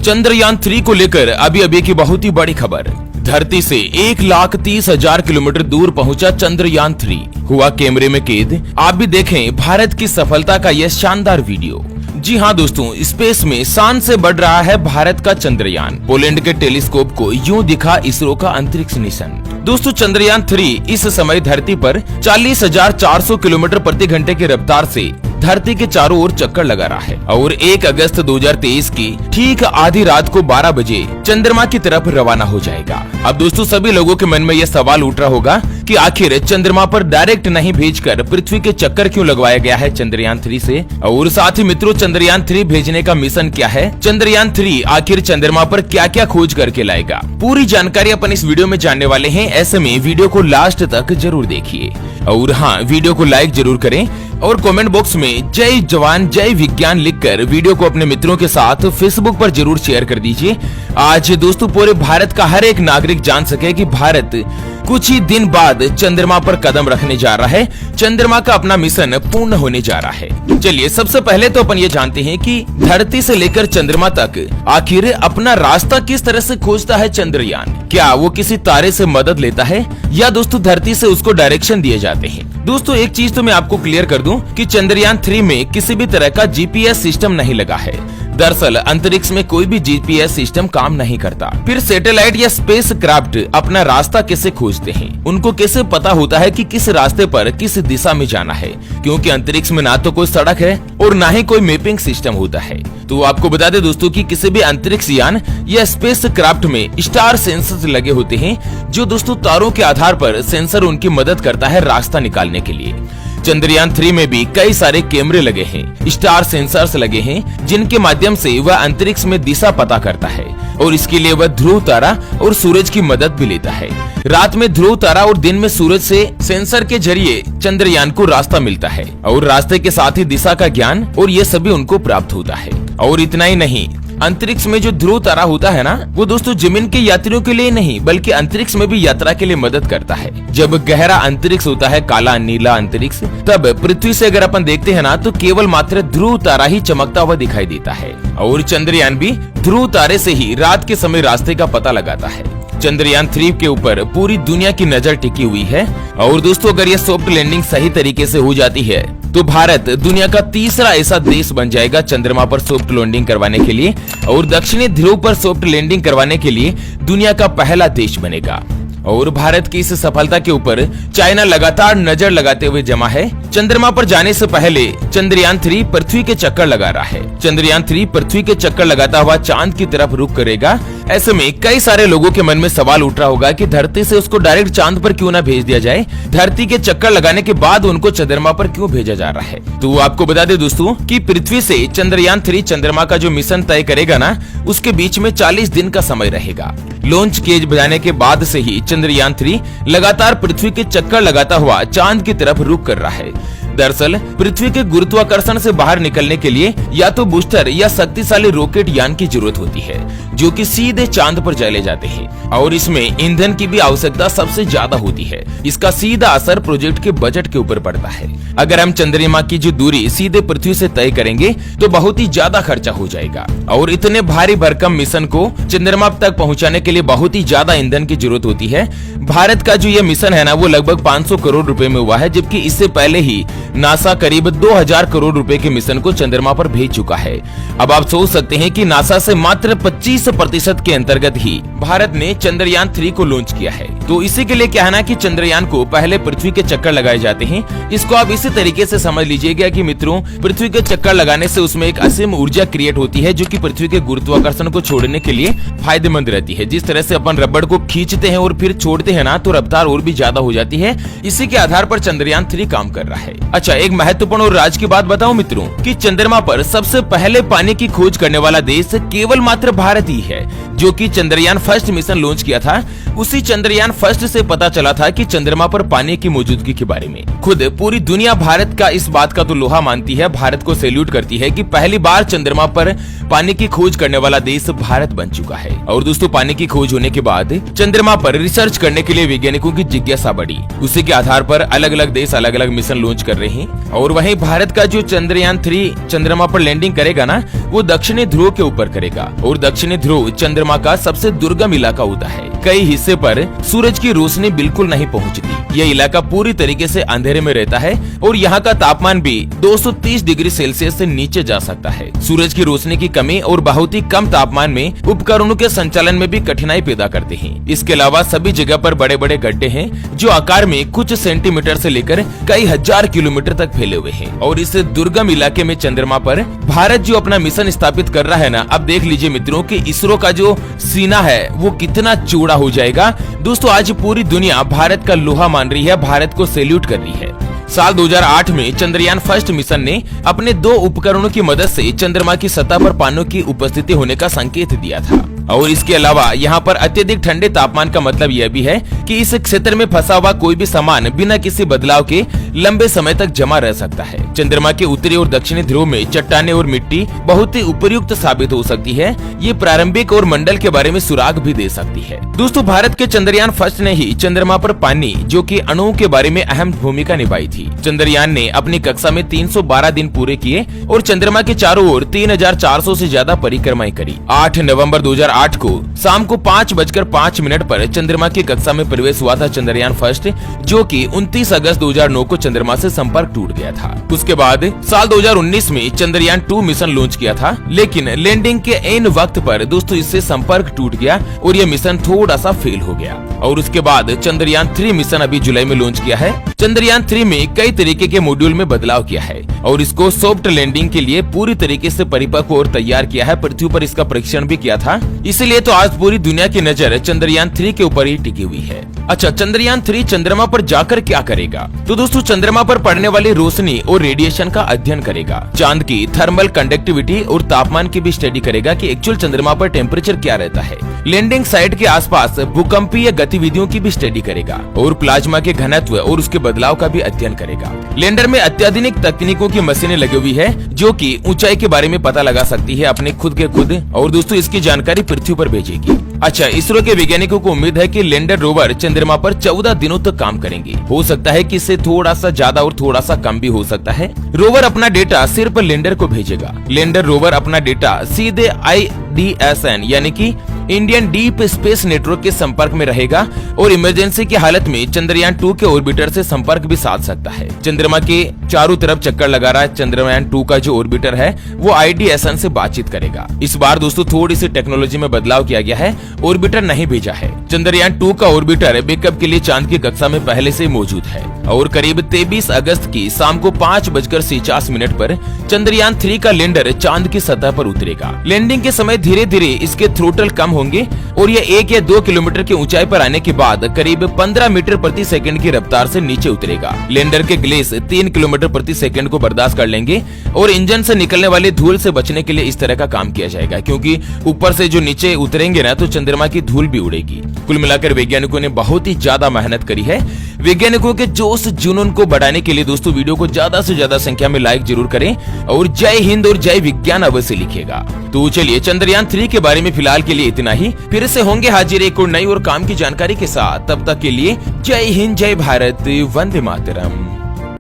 चंद्रयान 3 को लेकर अभी की बहुत ही बड़ी खबर। धरती से 1,30,000 किलोमीटर दूर पहुंचा चंद्रयान 3, हुआ कैमरे में कैद। आप भी देखें भारत की सफलता का यह शानदार वीडियो। जी हाँ दोस्तों, स्पेस में शान से बढ़ रहा है भारत का चंद्रयान। पोलैंड के टेलीस्कोप को यूं दिखा इसरो का अंतरिक्ष मिशन। दोस्तों, चंद्रयान 3 इस समय धरती पर 40,400 किलोमीटर प्रति घंटे की रफ्तार से धरती के चारों ओर चक्कर लगा रहा है और 1 अगस्त 2023 की ठीक आधी रात को 12 बजे चंद्रमा की तरफ रवाना हो जाएगा। अब दोस्तों, सभी लोगों के मन में यह सवाल उठ रहा होगा कि आखिर चंद्रमा पर डायरेक्ट नहीं भेजकर पृथ्वी के चक्कर क्यों लगवाया गया है चंद्रयान 3 से। और साथ ही मित्रों, चंद्रयान 3 भेजने का मिशन क्या है, चंद्रयान 3 आखिर चंद्रमा पर क्या क्या खोज करके लाएगा, पूरी जानकारी अपन इस वीडियो में जानने वाले हैं। ऐसे में वीडियो को लास्ट तक जरूर देखिए और हाँ, वीडियो को लाइक जरूर करें और कमेंट बॉक्स में जय जवान जय विज्ञान लिखकर वीडियो को अपने मित्रों के साथ फेसबुक पर जरूर शेयर कर दीजिए। आज दोस्तों पूरे भारत का हर एक नागरिक जान सके कि भारत कुछ ही दिन बाद चंद्रमा पर कदम रखने जा रहा है। चंद्रमा का अपना मिशन पूर्ण होने जा रहा है। चलिए, सबसे पहले तो अपन ये जानते हैं कि धरती से लेकर चंद्रमा तक आखिर अपना रास्ता किस तरह से खोजता है चंद्रयान। क्या वो किसी तारे से मदद लेता है या दोस्तों धरती से उसको डायरेक्शन दिए जाते हैं। दोस्तों, एक चीज तो मैं आपको क्लियर कर दूं कि चंद्रयान 3 में किसी भी तरह का जीपीएस सिस्टम नहीं लगा है। दरअसल अंतरिक्ष में कोई भी जीपीएस सिस्टम काम नहीं करता। फिर सैटेलाइट या स्पेस क्राफ्ट अपना रास्ता कैसे खोजते हैं, उनको कैसे पता होता है कि किस रास्ते पर किस दिशा में जाना है, क्योंकि अंतरिक्ष में ना तो कोई सड़क है और ना ही कोई मैपिंग सिस्टम होता है। तो आपको बता दें दोस्तों कि किसी भी अंतरिक्ष यान या स्पेस क्राफ्ट में स्टार सेंसर लगे होते हैं, जो दोस्तों तारों के आधार पर सेंसर उनकी मदद करता है रास्ता निकालने के लिए। चंद्रयान 3 में भी कई सारे कैमरे लगे हैं, स्टार सेंसर्स लगे हैं, जिनके माध्यम से वह अंतरिक्ष में दिशा पता करता है और इसके लिए वह ध्रुव तारा और सूरज की मदद भी लेता है। रात में ध्रुव तारा और दिन में सूरज से सेंसर के जरिए चंद्रयान को रास्ता मिलता है और रास्ते के साथ ही दिशा का ज्ञान और ये सभी उनको प्राप्त होता है। और इतना ही नहीं, अंतरिक्ष में जो ध्रुव तारा होता है ना, वो दोस्तों जमीन के यात्रियों के लिए नहीं बल्कि अंतरिक्ष में भी यात्रा के लिए मदद करता है। जब गहरा अंतरिक्ष होता है, काला नीला अंतरिक्ष, तब पृथ्वी से अगर अपन देखते हैं ना, तो केवल मात्र ध्रुव तारा ही चमकता हुआ दिखाई देता है और चंद्रयान भी ध्रुव तारे से ही रात के समय रास्ते का पता लगाता है। चंद्रयान 3 के ऊपर पूरी दुनिया की नजर टिकी हुई है और दोस्तों अगर यह सॉफ्ट लैंडिंग सही तरीके से हो जाती है तो भारत दुनिया का तीसरा ऐसा देश बन जाएगा चंद्रमा पर सॉफ्ट लैंडिंग करवाने के लिए और दक्षिणी ध्रुव पर सॉफ्ट लैंडिंग करवाने के लिए दुनिया का पहला देश बनेगा। और भारत की इस सफलता के ऊपर चाइना लगातार नजर लगाते हुए जमा है। चंद्रमा पर जाने से पहले चंद्रयान 3 पृथ्वी के चक्कर लगा रहा है। चंद्रयान 3 पृथ्वी के चक्कर लगाता हुआ चांद की तरफ रुख करेगा। ऐसे में कई सारे लोगों के मन में सवाल उठ रहा होगा कि धरती से उसको डायरेक्ट चांद पर क्यों ना भेज दिया जाए, धरती के चक्कर लगाने के बाद उनको चंद्रमा पर क्यों भेजा जा रहा है। तो आपको बता दें दोस्तों कि पृथ्वी से चंद्रयान 3 चंद्रमा का जो मिशन तय करेगा ना, उसके बीच में 40 दिन का समय रहेगा। लॉन्च केज बजाने के बाद से ही चंद्रयान 3 लगातार पृथ्वी के चक्कर लगाता हुआ चांद की तरफ रुख कर रहा है। दरअसल पृथ्वी के गुरुत्वाकर्षण से बाहर निकलने के लिए या तो बूस्टर या शक्तिशाली रॉकेट यान की जरूरत होती है, जो कि सीधे चांद पर चले जाते हैं और इसमें ईंधन की भी आवश्यकता सबसे ज्यादा होती है। इसका सीधा असर प्रोजेक्ट के बजट के ऊपर पड़ता है। अगर हम चंद्रमा की जो दूरी सीधे पृथ्वी से तय करेंगे तो बहुत ही ज्यादा खर्चा हो जाएगा और इतने भारी भरकम मिशन को चंद्रमा तक पहुंचाने के लिए बहुत ही ज्यादा ईंधन की जरूरत होती है। भारत का जो ये मिशन है ना, वो लगभग 500 करोड़ रुपए में हुआ है, जबकि इससे पहले ही नासा करीब 2000 करोड़ रुपए के मिशन को चंद्रमा पर भेज चुका है। अब आप सोच सकते हैं कि नासा से मात्र 25% के अंतर्गत ही भारत ने चंद्रयान 3 को लॉन्च किया है। तो इसी के लिए क्या है ना कि चंद्रयान को पहले पृथ्वी के चक्कर लगाए जाते हैं। इसको आप इसी तरीके से समझ लीजिएगा कि मित्रों, पृथ्वी के चक्कर लगाने से उसमें एक असीम ऊर्जा क्रिएट होती है, जो कि पृथ्वी के गुरुत्वाकर्षण को छोड़ने के लिए फायदेमंद रहती है। जिस तरह से अपन रबड़ को खींचते हैं और फिर छोड़ते हैं ना, तो रफ्तार और भी ज्यादा हो जाती है। इसी के आधार पर चंद्रयान 3 काम कर रहा है। अच्छा, एक महत्वपूर्ण और राज की बात बताऊं मित्रों कि चंद्रमा पर सबसे पहले पानी की खोज करने वाला देश केवल मात्र भारत ही है। जो कि चंद्रयान फर्स्ट मिशन लॉन्च किया था, उसी चंद्रयान फर्स्ट से पता चला था कि चंद्रमा पर पानी की मौजूदगी के बारे में। खुद पूरी दुनिया भारत का इस बात का तो लोहा मानती है, भारत को सैल्यूट करती है कि पहली बार चंद्रमा पर पानी की खोज करने वाला देश भारत बन चुका है। और दोस्तों, पानी की खोज होने के बाद चंद्रमा पर रिसर्च करने के लिए वैज्ञानिकों की जिज्ञासा बढ़ी। उसी के आधार पर अलग अलग देश अलग अलग मिशन लॉन्च कर रहे हैं। और वहीं भारत का जो चंद्रयान 3 चंद्रमा पर लैंडिंग करेगा ना, वो दक्षिणी ध्रुव के ऊपर करेगा। और दक्षिणी ध्रुव चंद्रमा का सबसे दुर्गम इलाका होता है। कई हिस्से पर सूरज की रोशनी बिल्कुल नहीं पहुंचती। यह इलाका पूरी तरीके से अंधेरे में रहता है और यहाँ का तापमान भी 230 डिग्री सेल्सियस से नीचे जा सकता है। सूरज की रोशनी की कमी और बहुत ही कम तापमान में उपकरणों के संचालन में भी कठिनाई पैदा करते हैं। इसके अलावा सभी जगह पर बड़े बड़े गड्ढे हैं जो आकार में कुछ सेंटीमीटर से लेकर कई हजार किलोमीटर तक फैले हुए हैं। और इस दुर्गम इलाके में चंद्रमा पर भारत जो अपना मिशन स्थापित कर रहा है ना, अब देख लीजिए मित्रों कि इसरो का जो सीना है वो कितना चौड़ा हो जाएगा। दोस्तों, आज पूरी दुनिया भारत का लोहा मान रही है, भारत को सैल्यूट कर रही है। साल 2008 में चंद्रयान फर्स्ट मिशन ने अपने 2 उपकरणों की मदद से चंद्रमा की सतह पर पानी की उपस्थिति होने का संकेत दिया था। और इसके अलावा यहाँ पर अत्यधिक ठंडे तापमान का मतलब यह भी है कि इस क्षेत्र में फंसा हुआ कोई भी सामान बिना किसी बदलाव के लंबे समय तक जमा रह सकता है। चंद्रमा के उत्तरी और दक्षिणी ध्रुव में चट्टानें और मिट्टी बहुत ही उपयुक्त साबित हो सकती है। ये प्रारंभिक और मंडल के बारे में सुराग भी दे सकती है। दोस्तों, भारत के चंद्रयान फर्स्ट ने ही चंद्रमा पर पानी जो कि अणुओं के बारे में अहम भूमिका निभाई थी। चंद्रयान ने अपनी कक्षा में 312 दिन पूरे किए और चंद्रमा के चारों ओर 3400 से ज्यादा परिक्रमाएं करी। 8 नवंबर 2008 को शाम को 5:05 पर चंद्रमा की कक्षा में प्रवेश हुआ था चंद्रयान फर्स्ट, जो कि 29 अगस्त 2009 को चंद्रमा से संपर्क टूट गया था। उसके बाद साल 2019 में चंद्रयान 2 मिशन लॉन्च किया था, लेकिन लैंडिंग के ऐन वक्त पर दोस्तों इससे संपर्क टूट गया और यह मिशन थोड़ा सा फेल हो गया। और उसके बाद चंद्रयान 3 मिशन अभी जुलाई में लॉन्च किया है। चंद्रयान 3 में कई तरीके के मॉड्यूल में बदलाव किया है और इसको सॉफ्ट लैंडिंग के लिए पूरी तरीके से परिपक्व और तैयार किया है। पृथ्वी पर इसका परीक्षण भी किया था, इसलिए तो आज पूरी दुनिया की नजर चंद्रयान 3 के ऊपर ही टिकी हुई है। अच्छा, चंद्रयान 3 चंद्रमा पर जाकर क्या करेगा? तो दोस्तों, चंद्रमा पर पड़ने वाली रोशनी और रेडिएशन का अध्ययन करेगा। चांद की थर्मल कंडक्टिविटी और तापमान की भी स्टडी करेगा कि एक्चुअल चंद्रमा पर टेम्परेचर क्या रहता है। लैंडिंग साइट के आसपास भूकंपीय गतिविधियों की भी स्टडी करेगा और प्लाज्मा के घनत्व और उसके बदलाव का भी अध्ययन करेगा। लैंडर में अत्याधुनिक तकनीकों की मशीनें लगी हुई है जो कि ऊंचाई के बारे में पता लगा सकती है अपने खुद के खुद, और दोस्तों इसकी जानकारी पृथ्वी पर भेजेगी। अच्छा, इसरो के वैज्ञानिकों को उम्मीद है कि लैंडर रोवर चंद्रमा पर 14 दिनों तक काम करेंगे। हो सकता है कि इससे थोड़ा सा ज्यादा और थोड़ा सा कम भी हो सकता है। रोवर अपना डेटा सिर्फ लैंडर को भेजेगा। लैंडर रोवर अपना डेटा सीधे IDSN यानी कि इंडियन डीप स्पेस नेटवर्क के संपर्क में रहेगा और इमरजेंसी की हालत में चंद्रयान 2 के ऑर्बिटर से संपर्क भी साध सकता है। चंद्रमा के चारों तरफ चक्कर लगा रहा है चंद्रयान 2 का जो ऑर्बिटर है वो IDSN से बातचीत करेगा। इस बार दोस्तों थोड़ी सी टेक्नोलॉजी में बदलाव किया गया है, ऑर्बिटर नहीं भेजा है। चंद्रयान 2 का ऑर्बिटर बैकअप के लिए चांद की कक्षा में पहले से मौजूद है और करीब 23 अगस्त की शाम को 5:49 पर चंद्रयान 3 का लैंडर चांद की सतह पर उतरेगा। लैंडिंग के समय धीरे धीरे इसके थ्रोटल कम होंगे और ये 1 या 2 किलोमीटर की ऊंचाई पर आने के बाद करीब 15 मीटर प्रति सेकंड की रफ्तार से नीचे उतरेगा। लैंडर के ग्लेस 3 किलोमीटर प्रति सेकंड को बर्दाश्त कर लेंगे और इंजन से निकलने वाली धूल से बचने के लिए इस तरह का काम किया जाएगा, क्योंकि ऊपर से जो नीचे उतरेंगे ना तो चंद्रमा की धूल भी उड़ेगी। कुल मिलाकर वैज्ञानिकों ने बहुत ही ज्यादा मेहनत करी है। वैज्ञानिकों के जोश जुनून को बढ़ाने के लिए दोस्तों वीडियो को ज्यादा से ज्यादा संख्या में लाइक जरूर करें और जय हिंद और जय विज्ञान अवश्य लिखिएगा। तो चलिए चंद्रयान 3 के बारे में फिलहाल के लिए इतना ही। फिर से होंगे हाजिर एक और नई और काम की जानकारी के साथ। तब तक के लिए जय हिंद, जय भारत, वंदे मातरम।